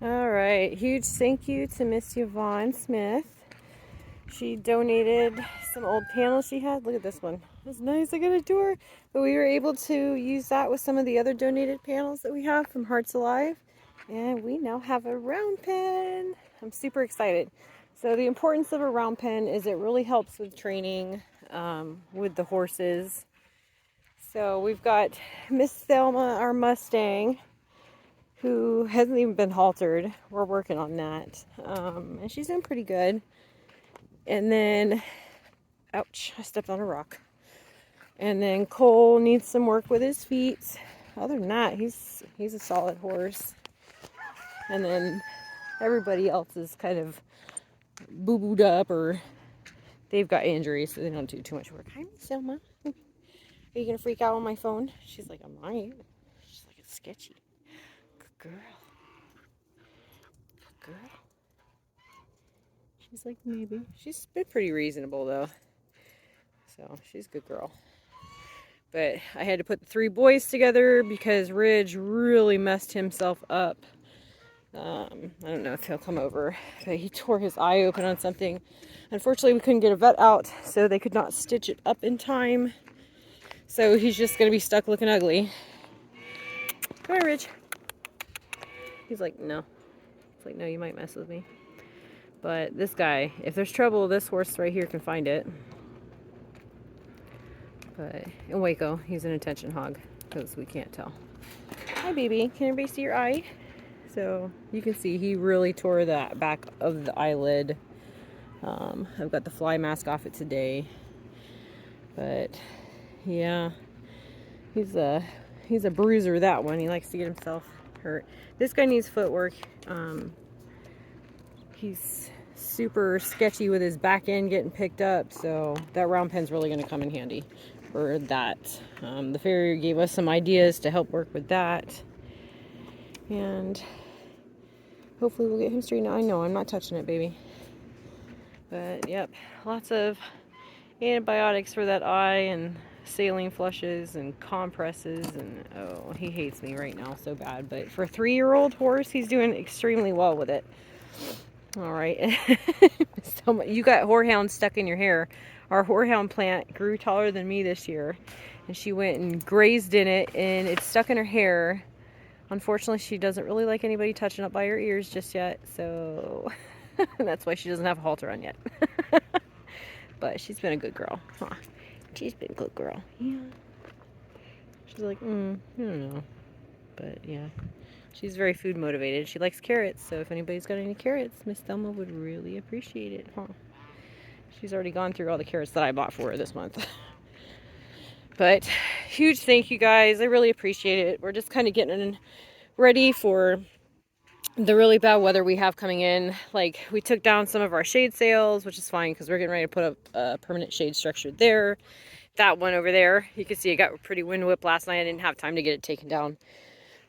All right, huge thank you to Miss Yvonne Smith. She donated some old panels she had. Look at this one. It's nice. I got a door. But we were able to use that with some of the other donated panels that we have from Hearts Alive. And we now have a round pen. I'm super excited. So the importance of a round pen is it really helps with training with the horses. So we've got Miss Thelma, our Mustang, who hasn't even been haltered. We're working on that. And she's doing pretty good. And then, ouch, I stepped on a rock. And then Cole needs some work with his feet. Other than that, he's a solid horse. And then everybody else is kind of boo-booed up, or they've got injuries, so they don't do too much work. Hi, Miss Selma. Are you gonna freak out on my phone? She's like, I might. She's like, it's sketchy. Good girl. Good girl. She's like, maybe. She's been pretty reasonable though. So she's a good girl. But I had to put the three boys together because Ridge really messed himself up. I don't know if he'll come over, but he tore his eye open on something. Unfortunately, we couldn't get a vet out, so they could not stitch it up in time. So he's just going to be stuck looking ugly. Come here, Ridge. He's like, no. It's like, no, you might mess with me. But this guy, if there's trouble, this horse right here can find it. But in Waco, he's an attention hog because we can't tell. Hi, baby. Can everybody see your eye? So you can see he really tore that back of the eyelid. I've got the fly mask off it today. But yeah, he's a bruiser, that one. He likes to get himself hurt. This guy needs footwork. He's super sketchy with his back end getting picked up, so that round pen's really going to come in handy for that. The farrier gave us some ideas to help work with that, and hopefully we'll get him straightened out. I know I'm not touching it, baby, but yep, lots of antibiotics for that eye and saline flushes and compresses, and oh, he hates me right now so bad. But for a 3-year-old horse, he's doing extremely well with it. All right. So you got horehound stuck in your hair. Our horehound plant grew taller than me this year, and she went and grazed in it, and it's stuck in her hair. Unfortunately, she doesn't really like anybody touching up by her ears just yet, so that's why she doesn't have a halter on yet. But she's been a good girl. Huh. She's been a good girl. Yeah. She's like, I don't know. But yeah. She's very food motivated. She likes carrots, so if anybody's got any carrots, Miss Thelma would really appreciate it, huh? She's already gone through all the carrots that I bought for her this month. But huge thank you guys. I really appreciate it. We're just kind of getting ready for the really bad weather we have coming in. Like, we took down some of our shade sails, which is fine because we're getting ready to put up a permanent shade structure there. That one over there, you can see it got pretty wind whipped last night. I didn't have time to get it taken down.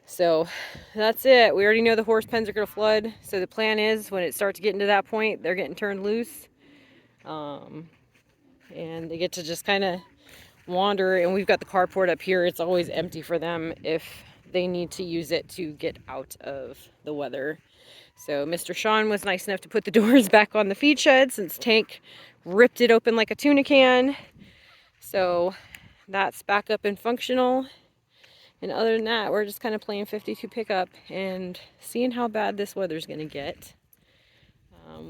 So that's it. We already know the horse pens are going to flood. So the plan is when it starts getting to that point, they're getting turned loose. And they get to just kind of wander. And we've got the carport up here. It's always empty for them if they need to use it to get out of the weather. So Mr. Sean was nice enough to put the doors back on the feed shed since Tank ripped it open like a tuna can. So that's back up and functional. And other than that, we're just kind of playing 52 pickup and seeing how bad this weather's going to get.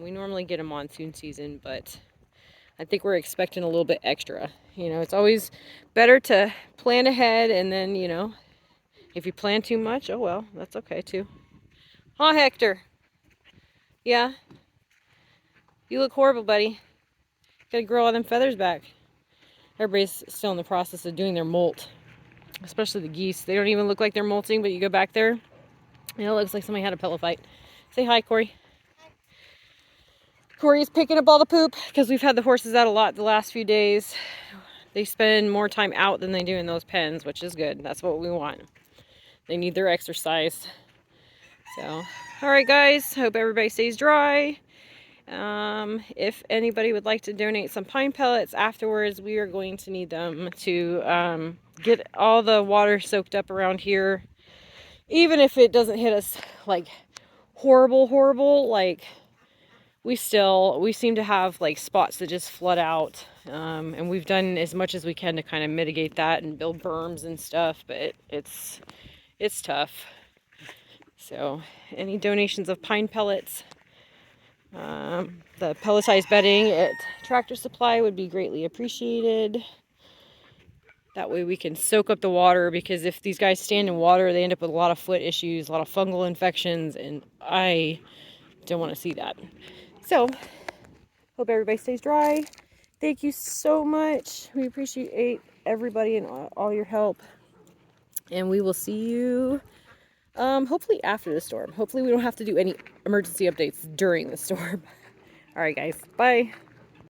We normally get a monsoon season, but I think we're expecting a little bit extra. You know, it's always better to plan ahead, and then, you know, if you plan too much, oh well, that's okay too. Huh, Hector? Yeah? You look horrible, buddy. Gotta grow all them feathers back. Everybody's still in the process of doing their molt. Especially the geese. They don't even look like they're molting, but you go back there and it looks like somebody had a pillow fight. Say hi, Corey. Hi. Corey's picking up all the poop because we've had the horses out a lot the last few days. They spend more time out than they do in those pens, which is good. That's what we want. They need their exercise. So, all right, guys. Hope everybody stays dry. If anybody would like to donate some pine pellets afterwards, we are going to need them to get all the water soaked up around here. Even if it doesn't hit us like horrible, like we seem to have like spots that just flood out, and we've done as much as we can to kind of mitigate that and build berms and stuff, but it's tough. So any donations of pine pellets, the pelletized bedding at Tractor Supply would be greatly appreciated. That way we can soak up the water, because if these guys stand in water, they end up with a lot of foot issues, a lot of fungal infections, and I don't want to see that. So, hope everybody stays dry. Thank you so much. We appreciate everybody and all your help. And we will see you hopefully after the storm. Hopefully we don't have to do any emergency updates during the storm. All right, guys. Bye.